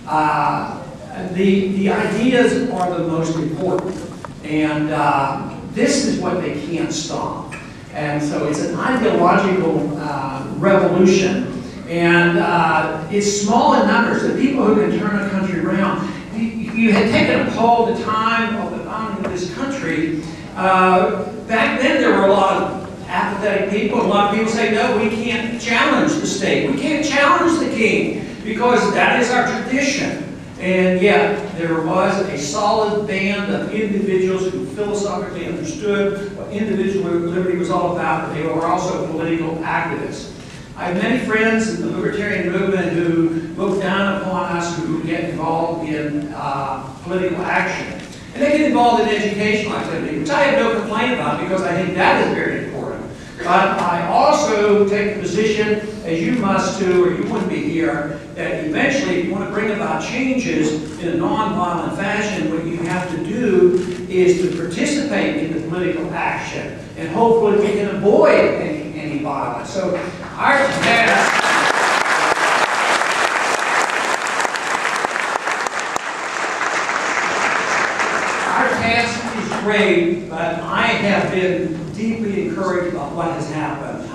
The ideas are the most important, and this is what they can't stop. And so it's an ideological revolution, and it's small in numbers. The people who can turn a country around. You had taken a poll at the time of the founding of this country. Back then there were a lot of apathetic people. A lot of people say, no, we can't challenge the state. We can't challenge the king because that is our tradition. And yet there was a solid band of individuals who philosophically understood what individual liberty was all about, but they were also political activists. I have many friends in the libertarian movement who look down upon us who get involved in political action. And they get involved in educational activity, which I have no complaint about because I think that is very important. But I also take the position, as you must too, or you wouldn't be here, that eventually if you want to bring about changes in a non-violent fashion, what you have to do is to participate in the political action. And hopefully we can avoid any violence. So our task is great, but I have been deeply encouraged about what has happened,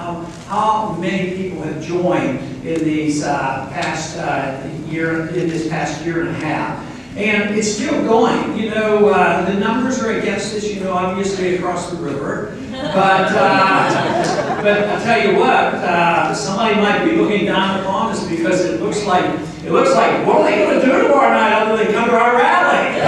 how many people have joined in these past year and a half. And it's still going. You know, the numbers are against us, you know, obviously across the river. But I'll tell you what, somebody might be looking down upon us because it looks like, what are they going to do tomorrow night other than come to our rally?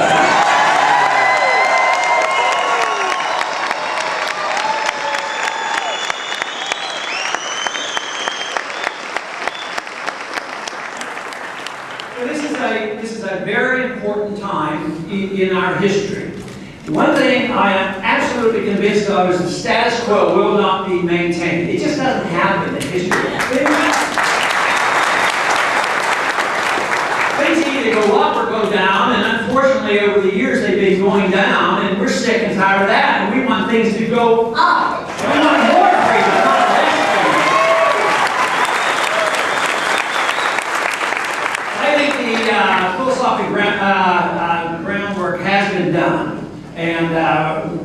This is a very important time in our history. One thing I am absolutely convinced of is the status quo will not be maintained. It just doesn't happen in history. Things either go up or go down, and unfortunately over the years they've been going down, and we're sick and tired of that, and we want things to go up. We want more freedom, not less freedom. I think the philosophical groundwork has been done. And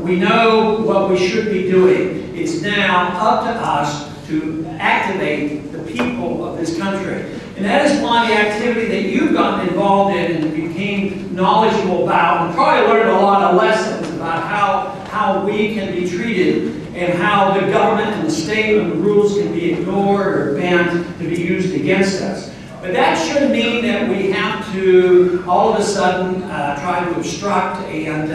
we know what we should be doing. It's now up to us to activate the people of this country. And that is why the activity that you've gotten involved in and became knowledgeable about, and probably learned a lot of lessons about how we can be treated and how the government and the state and the rules can be ignored or bent to be used against us. But that shouldn't mean that we have to all of a sudden try to obstruct and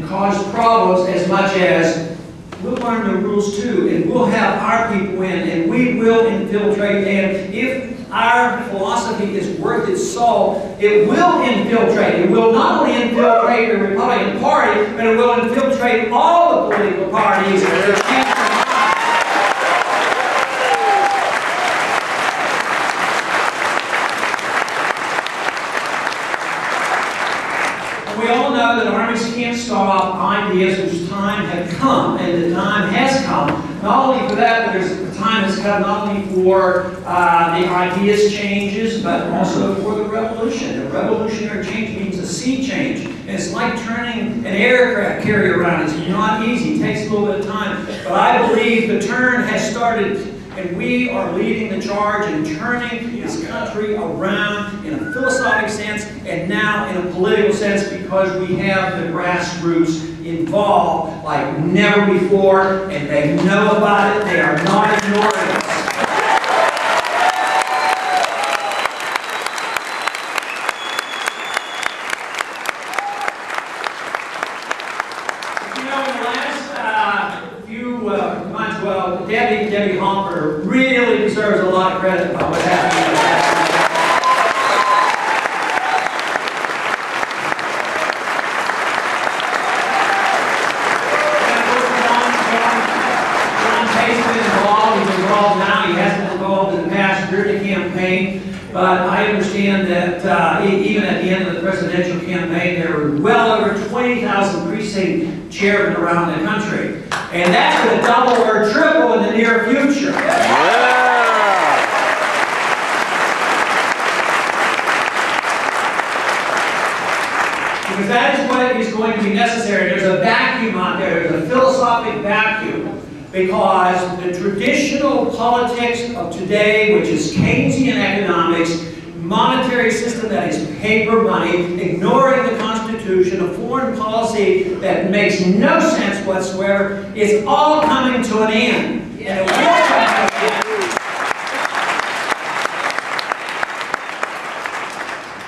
cause problems as much as we'll learn the rules too, and we'll have our people in, and we will infiltrate. And if our philosophy is worth its salt, it will infiltrate. It will not only infiltrate the Republican Party, but it will infiltrate all the political parties. We all know that armies can't stop ideas whose time had come, and the time has come. Not only for that, but the time has come not only for the ideas changes, but also for the revolution. A revolutionary change means a sea change. And it's like turning an aircraft carrier around. It's not easy. It takes a little bit of time. But I believe the turn has started. And we are leading the charge in turning this country around in a philosophic sense and now in a political sense because we have the grassroots involved like never before, and they know about it. They are not ignoring us. You know, in the last few months, well, Debbie Humper really deserves a lot of credit about what happened in the past. John Tate's been involved. He's involved now. He hasn't been involved in the past during the campaign. But I understand that even at the end of the presidential campaign, there were well over 20,000 precinct chairmen around the country. And that's going to double or triple in the near future. because that is what is going to be necessary. There's a vacuum out there. There's a philosophic vacuum. Because the traditional politics of today, which is Keynesian economics, monetary system that is paper money, ignoring the Constitution, a foreign policy that makes no sense whatsoever, is all coming to an end. And it will come to an end.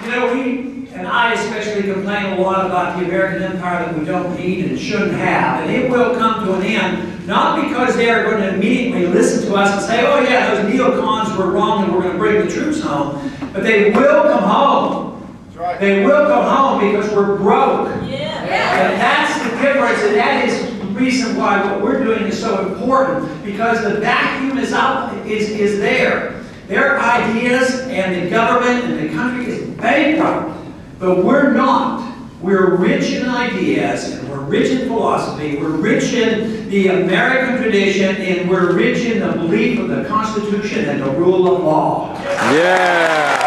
You know, we, and I especially, complain a lot about the American empire that we don't need and shouldn't have. And it will come to an end. Not because they are going to immediately listen to us and say, oh yeah, those neocons were wrong and we're going to bring the troops home. But they will come home. That's right. They will come home because we're broke. Yeah. And that's the difference, and that is the reason why what we're doing is so important, because the vacuum is there. Their ideas and the government and the country is bankrupt, but we're not. We're rich in ideas, and we're rich in philosophy, we're rich in the American tradition, and we're rich in the belief of the Constitution and the rule of law. Yeah!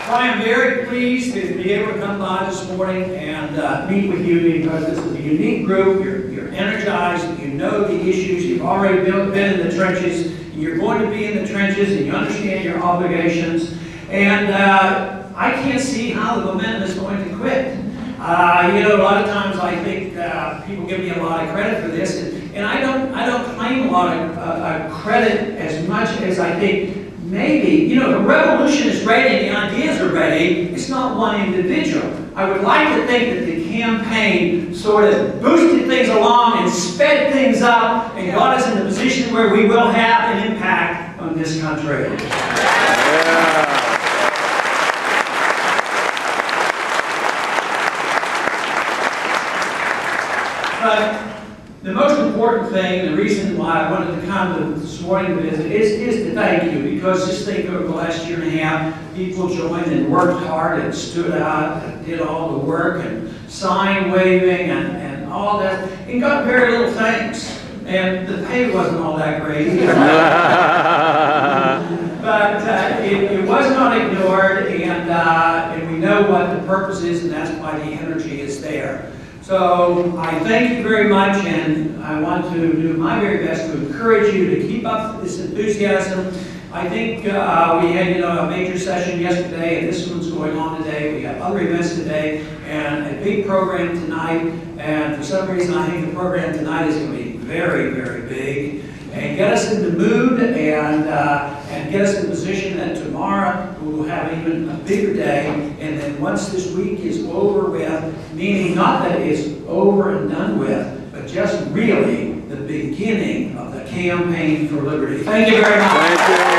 So I am very pleased to be able to come by this morning and meet with you, because this is a unique group. You're energized, you know the issues, you've already been in the trenches, you're going to be in the trenches, and you understand your obligations. And I can't see how the momentum is going to quit. You know, a lot of times I think people give me a lot of credit for this, and I don't claim a lot of credit as much as I think. Maybe, you know, the revolution is ready, the ideas are ready, it's not one individual. I would like to think that the campaign sort of boosted things along and sped things up and got us in a position where we will have an impact on this country. Yeah. But the most important thing, the reason why I wanted to come this morning to visit, is to thank you, because just think over the last year and a half, people joined and worked hard and stood out and did all the work and sign waving and all that, and got very little thanks. And the pay wasn't all that great either. But it was not ignored, and we know what the purpose is, and that's why the energy is there. So I thank you very much, and I want to do my very best to encourage you to keep up this enthusiasm. I think we had, you know, a major session yesterday, and this one's going on today. We have other events today, and a big program tonight. And for some reason, I think the program tonight is going to be very, very big, and get us in the mood, and get us in a position that tomorrow we will have even a bigger day. And then once this week is over with, meaning not that it's over and done with, but just really the beginning of the campaign for liberty. Thank you very much. Thank you.